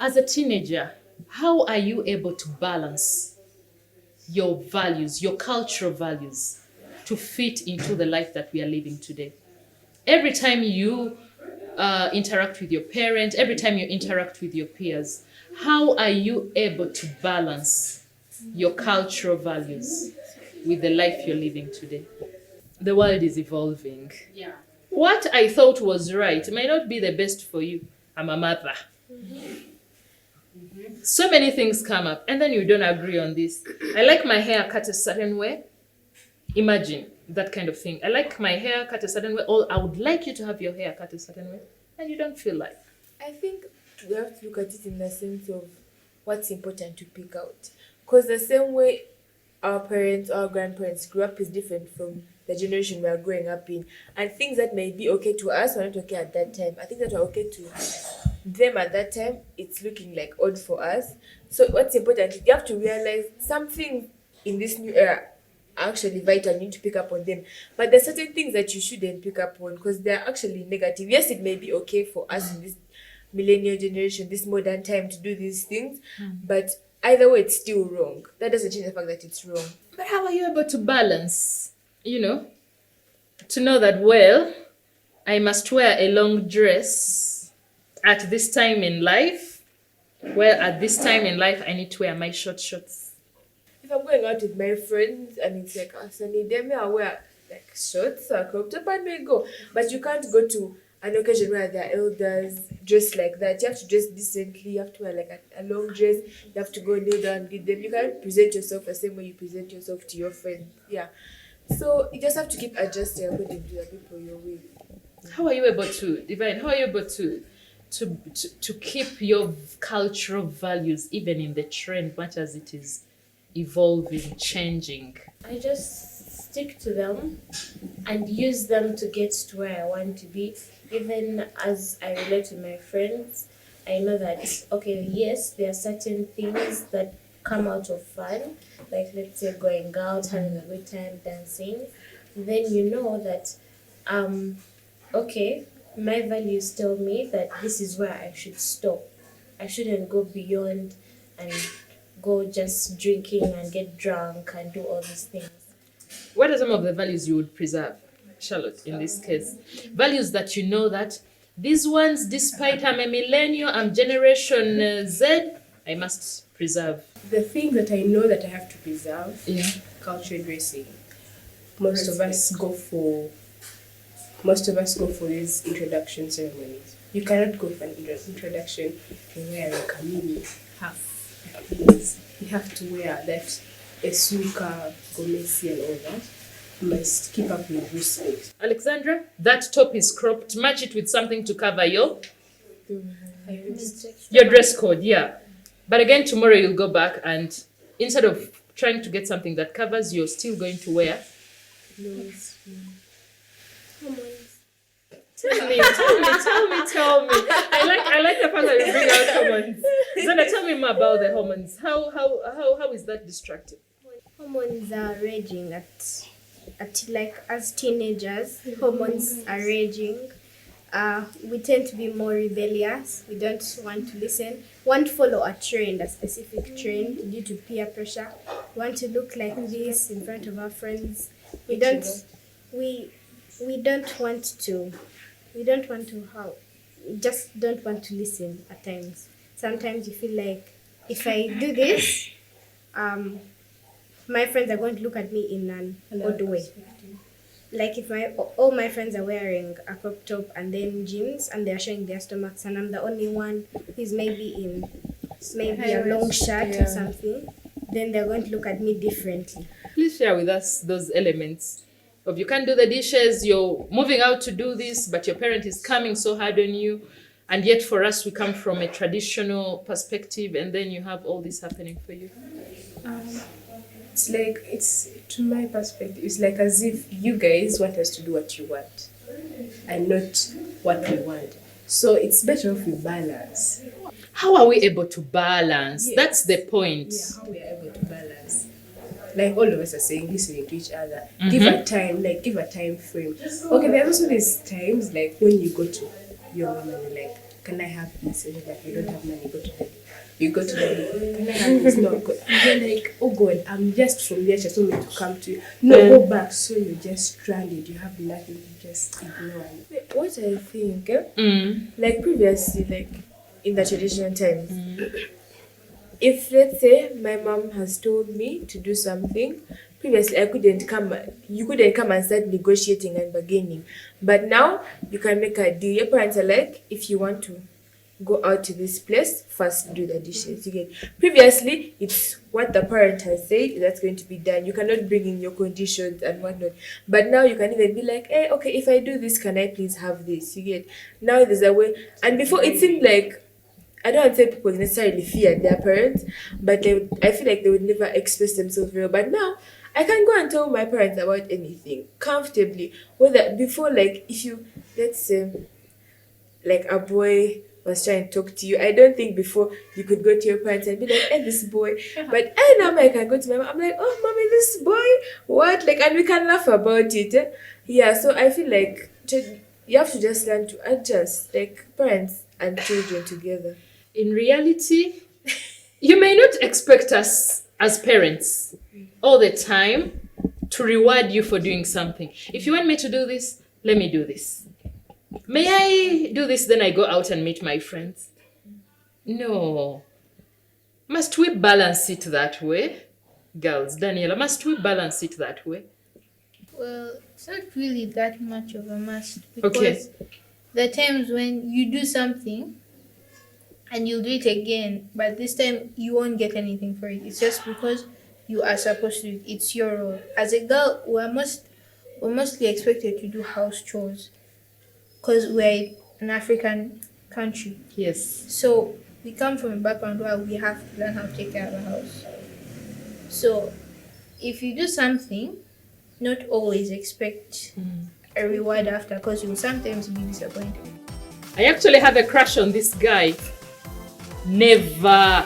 As a teenager, how are you able to balance your values, your cultural values, to fit into the life that we are living today? Every time you interact with your parents, every time you interact with your peers, how are you able to balance your cultural values with the life you're living today? The world is evolving. Yeah. What I thought was right may not be the best for you. I'm a mother. So many things come up, and then you don't agree on this. I like my hair cut a certain way. Imagine that kind of thing. I like my hair cut a certain way, or I would like you to have your hair cut a certain way, and you don't feel like. I think we have to look at it in the sense of what's important to pick out. Because the same way our parents, our grandparents grew up is different from the generation we are growing up in. And things that may be okay to us were not okay at that time. I think that were okay to them at that time, it's looking like odd for us. So what's important is you have to realize something in this new era are actually vital. You need to pick up on them. But there's certain things that you shouldn't pick up on because they're actually negative. Yes, it may be okay for us in this millennial generation, this modern time, to do these things, but either way, it's still wrong. That doesn't change the fact that it's wrong. But how are you able to balance, to know that, well, I must wear a long dress at this time in life, well, at this time in life, I need to wear my short shorts. If I'm going out with my friends and it's like a sunny day, I'll wear like shorts or crop top and may go. But you can't go to an occasion where there are elders dressed like that. You have to dress decently. You have to wear like a long dress. You have to go kneel down and greet them. You can't present yourself the same way you present yourself to your friends. Yeah. So you just have to keep adjusting according to the people you're with. How are you able to, Divine, how are you able to keep your cultural values even in the trend, much as it is evolving, changing? I just stick to them and use them to get to where I want to be. Even as I relate to my friends, I know that, okay, yes, there are certain things that come out of fun, like let's say going out, having a good time, dancing. Then you know that, okay, my values tell me that this is where I should stop. I shouldn't go beyond and go just drinking and get drunk and do all these things. What are some of the values you would preserve, Charlotte, in this case? Values that you know that these ones, despite I'm a millennial, I'm generation Z, I must preserve. The thing that I know that I have to preserve, Yeah. cultural dressing. Most of us go for these introduction ceremonies. You cannot go for an introduction and wear like a mini half piece. You have to wear that esuka, gomesi and all that. You must keep up with respect. Alexandra, that top is cropped. Match it with something to cover your dress code, yeah. But again, tomorrow you'll go back and instead of trying to get something that covers, you're still going to wear. Tell me. I like the fact that you bring out hormones. Zana, tell me more about the hormones. How is that destructive? Hormones are raging at like as teenagers. Hormones are raging. We tend to be more rebellious. We don't want to listen. Want to follow a trend, a specific trend due to peer pressure. We want to look like this in front of our friends. We don't want to listen at times. Sometimes you feel like if I do this, my friends are going to look at me in an odd way. Like if all my friends are wearing a crop top and then jeans and they're showing their stomachs and I'm the only one who's maybe in a long shirt or something, then they're going to look at me differently. Please share with us those elements of you can't do the dishes, you're moving out to do this, but your parent is coming so hard on you. And yet for us, we come from a traditional perspective, and then you have all this happening for you. It's like, it's to my perspective, it's like as if you guys want us to do what you want and not what we want. So it's better if we balance. How are we able to balance? Yes. That's the point. Yeah, how we are able to balance. Like all of us are saying, listening to each other. Give a time, like give a time frame. Okay, there's also these times like when you go to your mom and you're like, can I have this? And you're like, I don't have money, go to daddy. You go to daddy, can I have this? No, go. And you're like, oh God, I'm just from there, just want me to come to you. No, go back. So you're just stranded, you have nothing to just ignore. What I think, like previously, like in the traditional times, if let's say my mom has told me to do something, previously you couldn't come and start negotiating and bargaining. But now you can make a deal. Your parents are like, if you want to go out to this place, first do the dishes. You get previously it's what the parent has said that's going to be done. You cannot bring in your conditions and whatnot. But now you can even be like, hey, okay, if I do this, can I please have this? You get now there's a way. And before it seemed like, I don't want to say people necessarily fear their parents, but I feel like they would never express themselves very well. But now I can go and tell my parents about anything comfortably. Whether before, like if you, let's say, like a boy was trying to talk to you, I don't think before you could go to your parents and be like, hey, this boy. But I now I can go to my mom. I'm like, oh, mommy, this boy, what? Like, and we can laugh about it. Yeah, so I feel like you have to just learn to adjust, like parents and children together. In reality, you may not expect us as parents all the time to reward you for doing something. If you want me to do this, let me do this. May I do this, then I go out and meet my friends? No. Must we balance it that way? Girls, Daniela, must we balance it that way? Well, it's not really that much of a must, because Okay. there are times when you do something and you'll do it again, but this time you won't get anything for it. It's just because you are supposed to. It's your role. As a girl, we're mostly expected to do house chores because we're an African country. Yes. So we come from a background where we have to learn how to take care of a house. So if you do something, not always expect a reward after, because you'll sometimes be disappointed. I actually have a crush on this guy. Never.